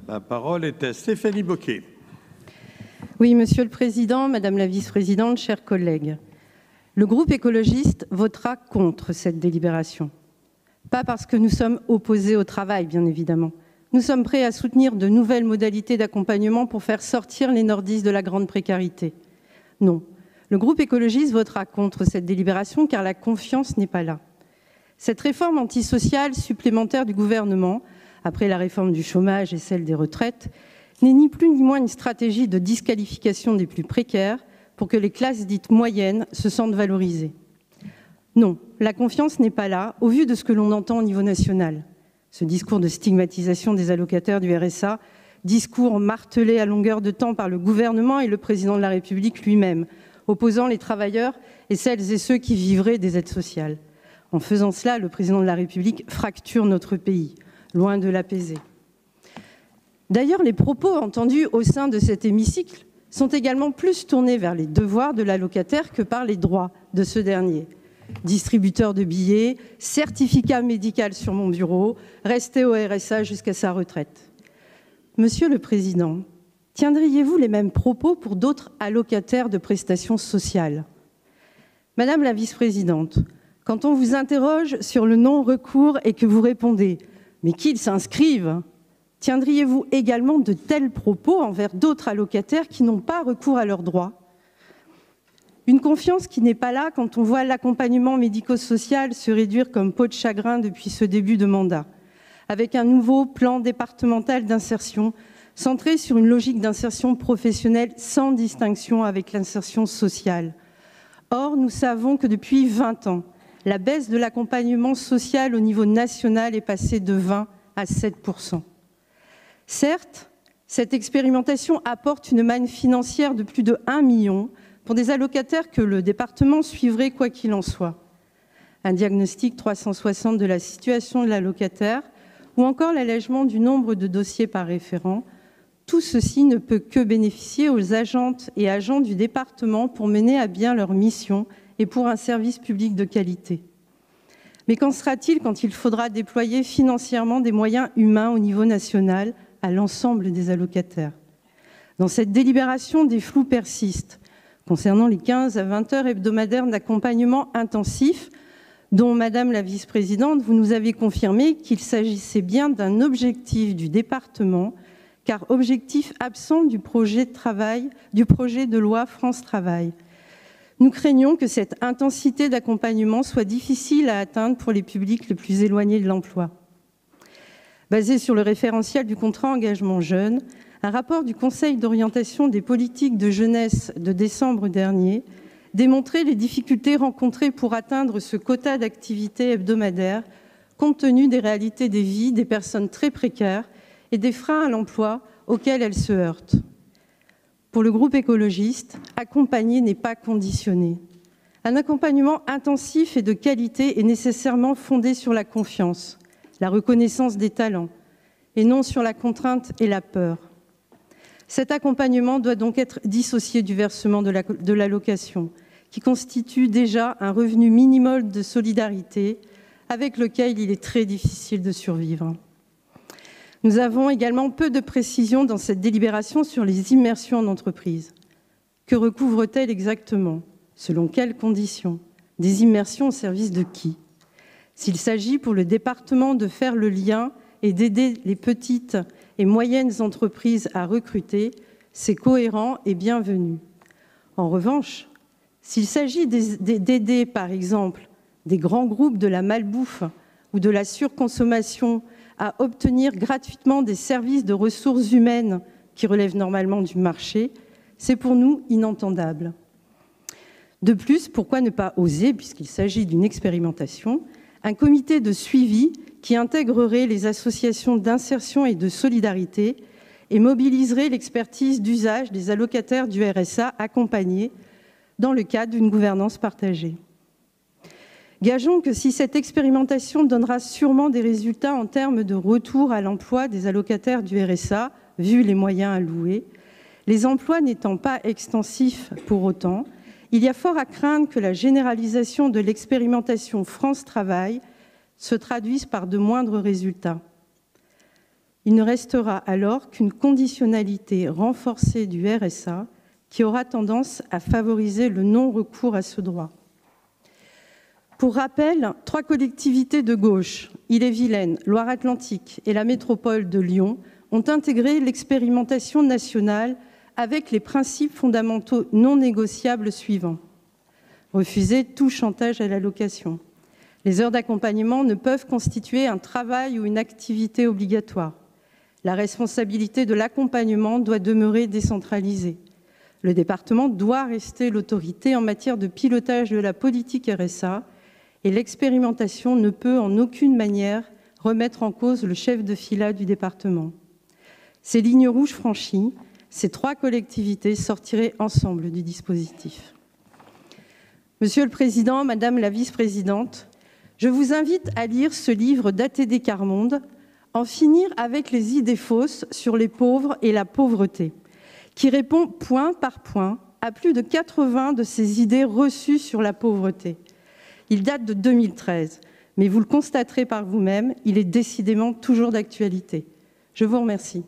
La parole est à Stéphanie Bocquet. Oui, Monsieur le Président, Madame la Vice-présidente, chers collègues. Le groupe écologiste votera contre cette délibération. Pas parce que nous sommes opposés au travail, bien évidemment. Nous sommes prêts à soutenir de nouvelles modalités d'accompagnement pour faire sortir les nordistes de la grande précarité. Non, le groupe écologiste votera contre cette délibération car la confiance n'est pas là. Cette réforme antisociale supplémentaire du gouvernement, après la réforme du chômage et celle des retraites, n'est ni plus ni moins une stratégie de disqualification des plus précaires pour que les classes dites moyennes se sentent valorisées. Non, la confiance n'est pas là au vu de ce que l'on entend au niveau national. Ce discours de stigmatisation des allocataires du RSA, discours martelé à longueur de temps par le gouvernement et le président de la République lui-même, opposant les travailleurs et celles et ceux qui vivraient des aides sociales. En faisant cela, le président de la République fracture notre pays, loin de l'apaiser. D'ailleurs, les propos entendus au sein de cet hémicycle sont également plus tournés vers les devoirs de l'allocataire que par les droits de ce dernier. Distributeur de billets, certificat médical sur mon bureau, rester au RSA jusqu'à sa retraite. Monsieur le Président, tiendriez-vous les mêmes propos pour d'autres allocataires de prestations sociales? Madame la Vice-présidente, quand on vous interroge sur le non-recours et que vous répondez « mais qu'ils s'inscrivent », tiendriez-vous également de tels propos envers d'autres allocataires qui n'ont pas recours à leurs droits? Une confiance qui n'est pas là quand on voit l'accompagnement médico-social se réduire comme peau de chagrin depuis ce début de mandat, avec un nouveau plan départemental d'insertion centré sur une logique d'insertion professionnelle sans distinction avec l'insertion sociale. Or, nous savons que depuis 20 ans, la baisse de l'accompagnement social au niveau national est passée de 20 à 7%. Certes, cette expérimentation apporte une manne financière de plus de 1 million pour des allocataires que le département suivrait quoi qu'il en soit. Un diagnostic 360 de la situation de l'allocataire ou encore l'allègement du nombre de dossiers par référent, tout ceci ne peut que bénéficier aux agentes et agents du département pour mener à bien leur mission et pour un service public de qualité. Mais qu'en sera-t-il quand il faudra déployer financièrement des moyens humains au niveau national à l'ensemble des allocataires? Dans cette délibération, des flous persistent concernant les 15 à 20 heures hebdomadaires d'accompagnement intensif dont, Madame la Vice-présidente, vous nous avez confirmé qu'il s'agissait bien d'un objectif du département, car objectif absent du projet de loi France Travail. Nous craignons que cette intensité d'accompagnement soit difficile à atteindre pour les publics les plus éloignés de l'emploi. Basé sur le référentiel du contrat engagement jeune, un rapport du Conseil d'orientation des politiques de jeunesse de décembre dernier démontrait les difficultés rencontrées pour atteindre ce quota d'activité hebdomadaire, compte tenu des réalités des vies des personnes très précaires et des freins à l'emploi auxquels elles se heurtent. Pour le groupe écologiste, accompagner n'est pas conditionné. Un accompagnement intensif et de qualité est nécessairement fondé sur la confiance, la reconnaissance des talents, et non sur la contrainte et la peur. Cet accompagnement doit donc être dissocié du versement de l'allocation, qui constitue déjà un revenu minimum de solidarité avec lequel il est très difficile de survivre. Nous avons également peu de précisions dans cette délibération sur les immersions en entreprise. Que recouvre-t-elle exactement? Selon quelles conditions? Des immersions au service de qui? S'il s'agit pour le département de faire le lien et d'aider les petites et moyennes entreprises à recruter, c'est cohérent et bienvenu. En revanche, s'il s'agit d'aider, par exemple, des grands groupes de la malbouffe ou de la surconsommation à obtenir gratuitement des services de ressources humaines qui relèvent normalement du marché, c'est pour nous inentendable. De plus, pourquoi ne pas oser, puisqu'il s'agit d'une expérimentation, un comité de suivi qui intégrerait les associations d'insertion et de solidarité et mobiliserait l'expertise d'usage des allocataires du RSA accompagnés dans le cadre d'une gouvernance partagée. Gageons que si cette expérimentation donnera sûrement des résultats en termes de retour à l'emploi des allocataires du RSA, vu les moyens alloués, les emplois n'étant pas extensifs pour autant, il y a fort à craindre que la généralisation de l'expérimentation France Travail se traduise par de moindres résultats. Il ne restera alors qu'une conditionnalité renforcée du RSA qui aura tendance à favoriser le non-recours à ce droit. Pour rappel, 3 collectivités de gauche, Ille-et-Vilaine, Loire-Atlantique et la métropole de Lyon, ont intégré l'expérimentation nationale avec les principes fondamentaux non négociables suivants. Refuser tout chantage à la location. Les heures d'accompagnement ne peuvent constituer un travail ou une activité obligatoire. La responsabilité de l'accompagnement doit demeurer décentralisée. Le département doit rester l'autorité en matière de pilotage de la politique RSA et l'expérimentation ne peut en aucune manière remettre en cause le chef de filât du département. Ces lignes rouges franchies, ces 3 collectivités sortiraient ensemble du dispositif. Monsieur le Président, Madame la Vice-présidente, je vous invite à lire ce livre d'A.T.D. Carmonde, En finir avec les idées fausses sur les pauvres et la pauvreté, qui répond point par point à plus de 80 de ces idées reçues sur la pauvreté. Il date de 2013, mais vous le constaterez par vous-même, il est décidément toujours d'actualité. Je vous remercie.